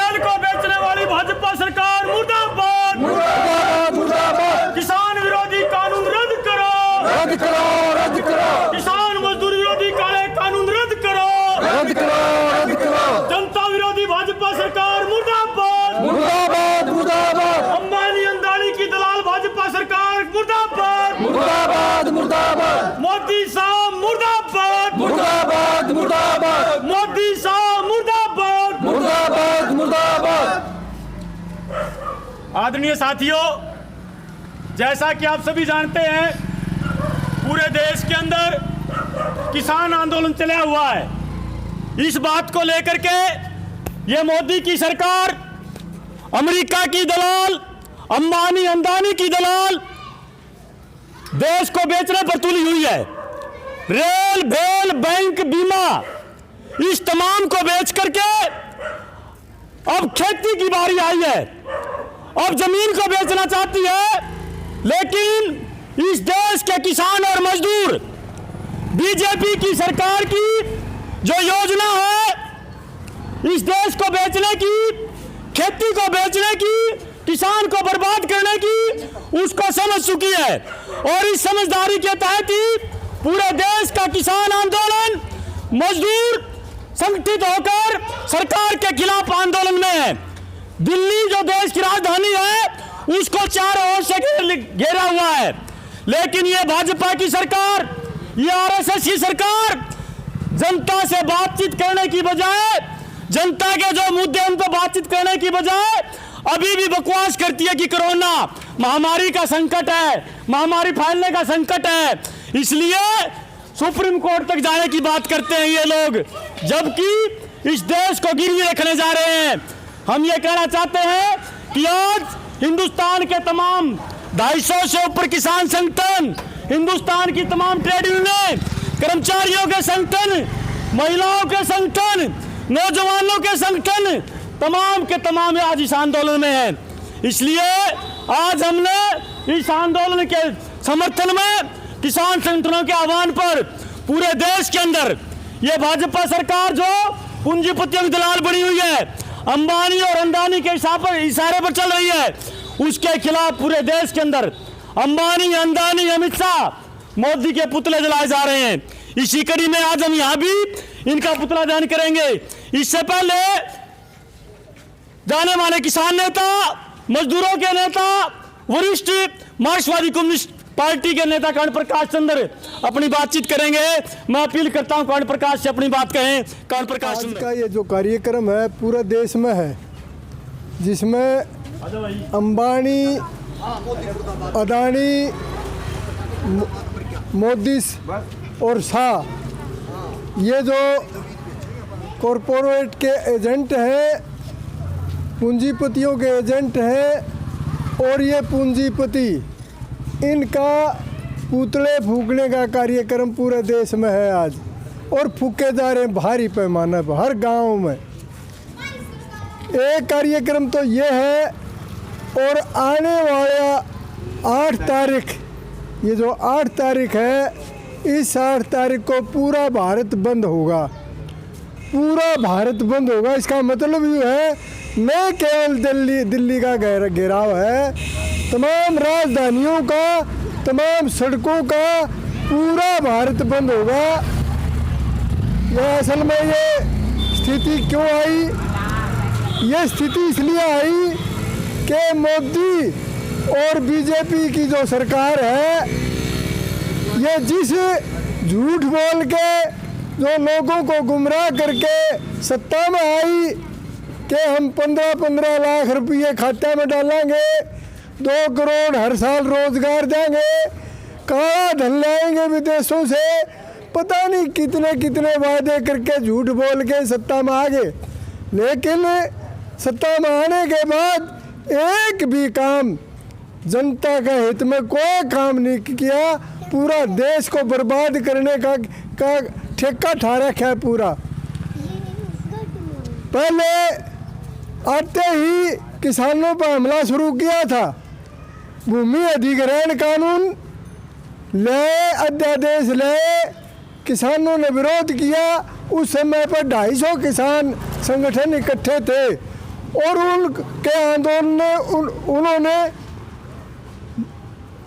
Rail को बेचने वाली भाजपा सरकार मुर्दाबाद, मुर्दाबाद मुर्दाबाद। किसान विरोधी कानून रद्द करो, रद्द करो, रद्द करो। किसान मजदूर विरोधी काले कानून रद्द करो, रद्द करो, रद्द करो। जनता विरोधी भाजपा सरकार मुर्दाबाद, मुर्दाबाद मुर्दाबाद। अंबानी अंदानी की दलाल भाजपा सरकार मुर्दाबाद, मुर्दाबाद मुर्दाबाद। मोदी साहब मुर्दाबाद, मुर्दाबाद मुर्दाबाद। मोदी साहब मुर्दाबाद, मुर्दाबाद मुर्दाबाद। आदरणीय साथियों, जैसा कि आप सभी जानते हैं, पूरे देश के अंदर किसान आंदोलन चला हुआ है। इस बात को लेकर के ये मोदी की सरकार, अमेरिका की दलाल, अंबानी अंदानी की दलाल देश को बेचने पर तुली हुई है। रेल, भेल, बैंक, बीमा, इस तमाम को बेच करके अब खेती की बारी आई है। अब जमीन को बेचना चाहती है, लेकिन इस देश के किसान और मजदूर बीजेपी की सरकार की जो योजना है, इस देश को बेचने की, खेती को बेचने की, किसान को बर्बाद करने की, उसको समझ चुकी है। और इस समझदारी के तहत ही पूरे देश का किसान आंदोलन, मजदूर संगठित होकर सरकार के खिलाफ आंदोलन में है। दिल्ली जो देश की राजधानी है, उसको चारों ओर से घेरा हुआ है। लेकिन ये भाजपा की सरकार, ये आरएसएस की सरकार जनता से बातचीत करने की बजाय, जनता के जो मुद्दे उन पर बातचीत करने की बजाय अभी भी बकवास करती है कि कोरोना महामारी का संकट है, महामारी फैलने का संकट है, इसलिए सुप्रीम कोर्ट तक जाने की बात करते हैं ये लोग, जबकि इस देश को गिरवी रखने जा रहे हैं। हम ये कहना चाहते हैं कि आज हिंदुस्तान के तमाम 250 से ऊपर किसान संगठन, हिंदुस्तान की तमाम ट्रेड यूनियन, कर्मचारियों के संगठन, महिलाओं के संगठन, नौजवानों के संगठन, तमाम के तमाम आज इस आंदोलन में हैं। इसलिए आज हमने इस आंदोलन के समर्थन में, किसान संगठनों के आह्वान पर पूरे देश के अंदर ये भाजपा सरकार जो पूंजीपतियों की दलाल बनी हुई है, अंबानी और अंदानी के इशारे पर चल रही है, उसके खिलाफ पूरे देश के अंदर अंबानी, अंदानी, अमित शाह, मोदी के पुतले जलाए जा रहे हैं। इसी कड़ी में आज हम यहाँ भी इनका पुतला दहन करेंगे। इससे पहले जाने माने किसान नेता, मजदूरों के नेता, वरिष्ठ मार्क्सवादी कम्युनिस्ट पार्टी के नेता कर्ण प्रकाश चंद्र अपनी बातचीत करेंगे। मैं अपील करता हूं कर्ण प्रकाश से अपनी बात कहें। कर्ण प्रकाश चंद्र, का ये जो कार्यक्रम है पूरा देश में है, जिसमें अंबानी, अदानी, मोदी और शाह, ये जो कॉरपोरेट के एजेंट हैं, पूंजीपतियों के एजेंट हैं, और ये पूंजीपति इनका पुतले फूकने का कार्यक्रम पूरे देश में है आज, और फूके जा रहे हैं भारी पैमाने पर हर गांव में। एक कार्यक्रम तो ये है, और आने वाला 8 तारीख, ये जो 8 तारीख है, इस 8 तारीख को पूरा भारत बंद होगा, पूरा भारत बंद होगा। इसका मतलब ये है, न केवल दिल्ली का घेराव है, तमाम राजधानियों का, तमाम सड़कों का पूरा भारत बंद होगा। ये असल में ये स्थिति क्यों आई? ये स्थिति इसलिए आई कि मोदी और बीजेपी की जो सरकार है, ये जिस झूठ बोल के जो लोगों को गुमराह करके सत्ता में आई कि हम 15-15 लाख रुपये खाते में डालेंगे, 2 करोड़ हर साल रोजगार देंगे, काला धन लाएंगे विदेशों से, पता नहीं कितने कितने वादे करके झूठ बोल के सत्ता में आ गए। लेकिन सत्ता में आने के बाद एक भी काम जनता के हित में कोई काम नहीं किया, पूरा देश को बर्बाद करने का ठेका ठा रखा है पूरा। पहले आते ही किसानों पर हमला शुरू किया था, भूमि अधिग्रहण कानून ले, अध्यादेश ले, किसानों ने विरोध किया। उस समय पर 250 किसान संगठन इकट्ठे थे और उनके आंदोलन ने उन्होंने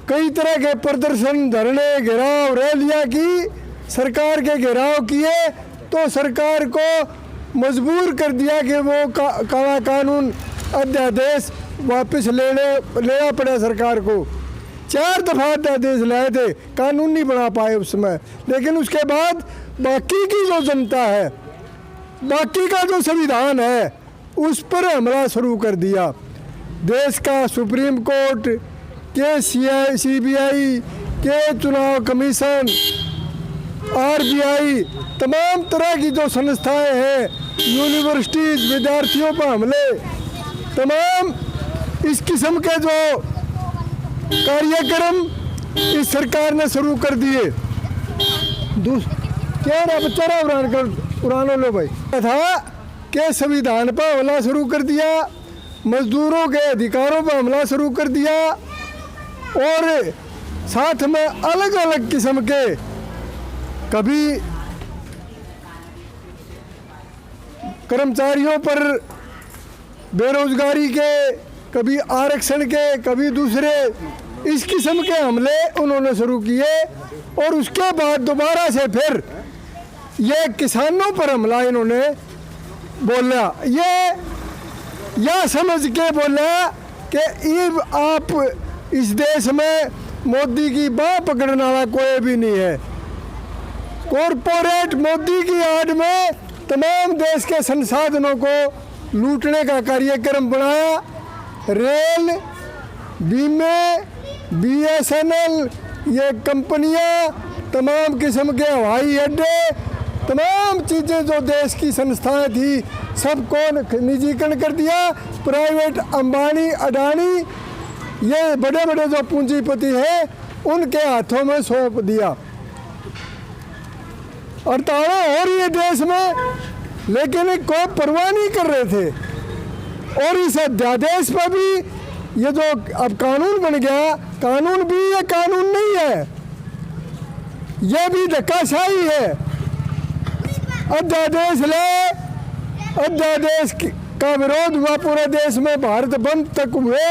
कई तरह के प्रदर्शन, धरने, घेराव, रैलियां की, सरकार के घेराव किए, तो सरकार को मजबूर कर दिया कि वो काला कानून अध्यादेश वापस लेना पड़ा सरकार को। 4 दफ़ा अध्यादेश लाए थे, कानून नहीं बना पाए उस समय। लेकिन उसके बाद बाकी की जो जनता है, बाकी का जो संविधान है, उस पर हमला शुरू कर दिया। देश का सुप्रीम कोर्ट के CBI के चुनाव कमीशन, RBI, तमाम तरह की जो संस्थाएं हैं, यूनिवर्सिटीज, विद्यार्थियों पर हमले, तमाम इस किस्म के जो कार्यक्रम इस सरकार ने शुरू कर दिए। क्या रहा बच्चा उड़ानो लो भाई था कि संविधान पर हमला शुरू कर दिया, मजदूरों के अधिकारों पर हमला शुरू कर दिया, और साथ में अलग अलग किस्म के, कभी कर्मचारियों पर बेरोजगारी के, कभी आरक्षण के, कभी दूसरे इस किस्म के हमले उन्होंने शुरू किए। और उसके बाद दोबारा से फिर ये किसानों पर हमला इन्होंने बोला, ये यह समझ के बोला कि अब आप इस देश में मोदी की बाह पकड़ने वाला कोई भी नहीं है। कॉरपोरेट मोदी की आड़ में तमाम देश के संसाधनों को लूटने का कार्यक्रम बनाया। रेल, बीमे, BSNL, ये कंपनियां, तमाम किस्म के हवाई अड्डे, तमाम चीज़ें जो देश की संस्थाएं थी, सबको निजीकरण कर दिया। प्राइवेट अंबानी, अडानी, ये बड़े बड़े जो पूंजीपति हैं, उनके हाथों में सौंप दिया। हड़तालें हो रही है देश में, लेकिन कोई परवाह नहीं कर रहे थे। और इस अध्यादेश पर भी ये जो अब कानून बन गया, कानून भी ये कानून नहीं है, ये भी धक्काशाही है। अध्यादेश ले, अध्यादेश का विरोध हुआ पूरे देश में, भारत बंद तक हुए,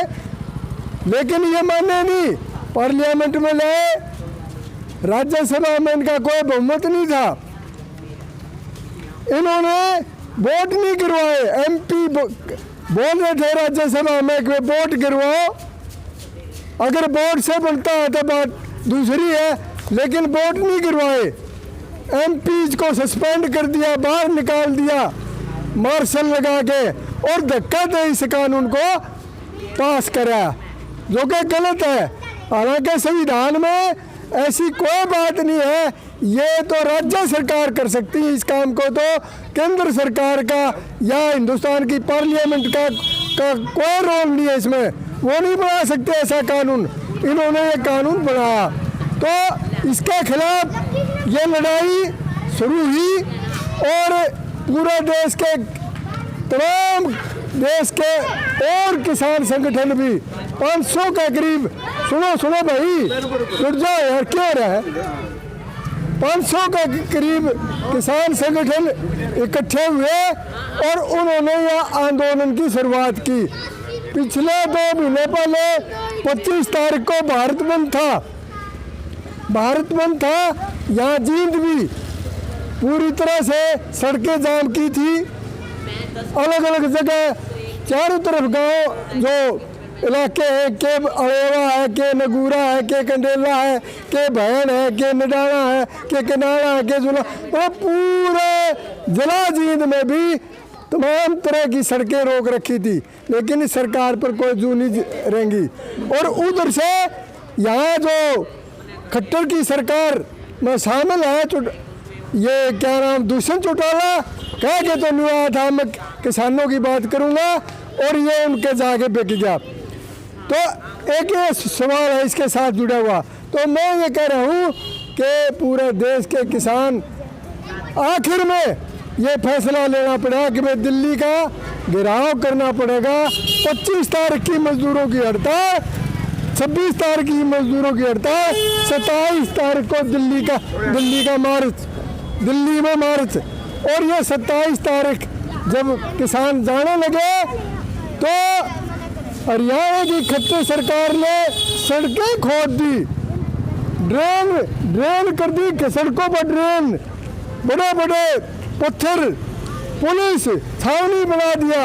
लेकिन ये माने नहीं। पार्लियामेंट में लाए, राज्यसभा में इनका कोई बहुमत नहीं था, इन्होंने वोट नहीं गिरवाए। MP बोल रहे थे राज्यसभा में कि वोट गिरवाओ, अगर वोट से बनता है तो बात दूसरी है, लेकिन वोट नहीं गिरवाए। MPs को सस्पेंड कर दिया, बाहर निकाल दिया मार्शल लगा के, और धक्का दे इस कानून को पास कराया, जो कि गलत है। हालांकि संविधान में ऐसी कोई बात नहीं है, ये तो राज्य सरकार कर सकती है इस काम को, तो केंद्र सरकार का या हिंदुस्तान की पार्लियामेंट का कोई रोल नहीं है इसमें। वो नहीं बना सकते ऐसा कानून, इन्होंने ये कानून बनाया। तो इसके खिलाफ ये लड़ाई शुरू हुई, और पूरे देश के तमाम देश के और किसान संगठन भी 500 के करीब, सुनो भाई, रुक जाओ यार, क्या हो रहा है, 500 के करीब किसान संगठन इकट्ठे हुए और उन्होंने यह आंदोलन की शुरुआत की। पिछले 2 महीने पहले 25 तारीख को भारत बंद था, यहाँ जींद भी पूरी तरह से सड़कें जाम की थी, अलग अलग जगह चारों तरफ गांव जो इलाके हैं, के अड़ेवा है, के नगूरा है, के कंडेला है, के भैन है, के निडाना है, के किनारा है, के जुला, तो पूरे जिला जींद में भी तमाम तरह की सड़कें रोक रखी थी, लेकिन इस सरकार पर कोई जू नहीं रहेंगी। और उधर से यहाँ जो खट्टर की सरकार में शामिल है, ये क्या नाम, दुष्यंत चौटाला, कह के तो नहीं आया था मैं किसानों की बात करूँगा, और ये उनके जाके बिक गया। तो एक ये सवाल है इसके साथ जुड़ा हुआ, तो मैं ये कह रहा हूँ कि पूरे देश के किसान आखिर में ये फैसला लेना पड़ेगा कि भाई दिल्ली का घेराव करना पड़ेगा। 25 तारीख की मजदूरों की हड़ताल, 26 तारीख की मजदूरों की हड़ताल, 27 तारीख को दिल्ली में मार्च, और ये 27 तारीख जब किसान जाने लगे तो हरियाणा की खट्टर सरकार ने सड़कें खोद दी, ड्रेन कर दी सड़कों पर, ड्रेन, बड़े बड़े पत्थर, पुलिस छावनी बना दिया।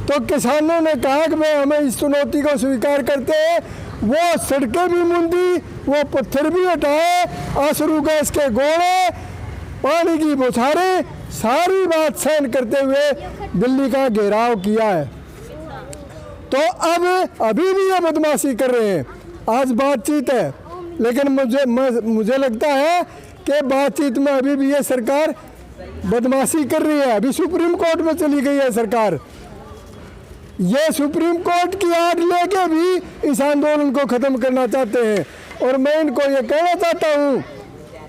तो किसानों ने कहा कि भाई हमें इस चुनौती को स्वीकार करते हैं। वो सड़कें भी मुंदी, वो पत्थर भी हटाए, आंसू गैस के गोले, पानी की बौछारें, सारी बात सहन करते हुए दिल्ली का घेराव किया है। तो अब अभी भी ये बदमाशी कर रहे हैं। आज बातचीत है, लेकिन मुझे लगता है कि बातचीत में अभी भी ये सरकार बदमाशी कर रही है। अभी सुप्रीम कोर्ट में चली गई है सरकार। ये सुप्रीम कोर्ट की आड़ लेके भी इस आंदोलन को ख़त्म करना चाहते हैं। और मैं इनको ये कहना चाहता हूँ,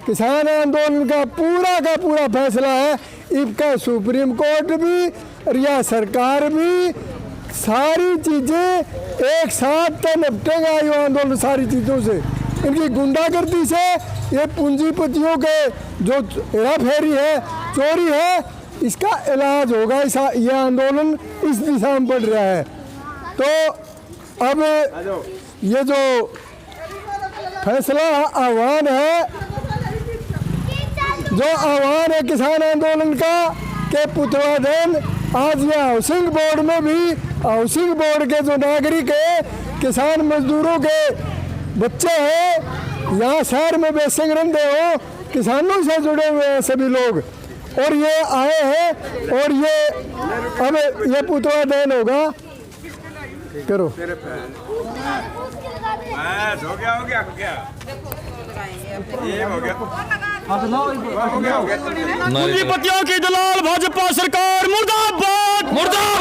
किसान आंदोलन का पूरा फैसला है, इसका सुप्रीम कोर्ट भी और यह सरकार भी, सारी चीज़ें एक साथ निपटेगा ये आंदोलन सारी चीज़ों से। इनकी गुंडागर्दी से, ये पूंजीपतियों के जो हेराफेरी है, चोरी है, इसका इलाज होगा। यह आंदोलन इस दिशा में बढ़ रहा है। तो अब ये जो फैसला आह्वान है किसान आंदोलन का के पुतवादेन, आज ये हाउसिंग बोर्ड में भी, हाउसिंग बोर्ड के जो नागरिक है, किसान मजदूरों के बच्चे हैं, यहाँ शहर में बेसिंग रहते हो, किसानों से जुड़े हुए हैं सभी लोग, और ये आए हैं। और ये अब ये पुतवादेन होगा। करो पूंजीपतियों की दलाल भाजपा सरकार मुर्दाबाद, मुर्दाबाद।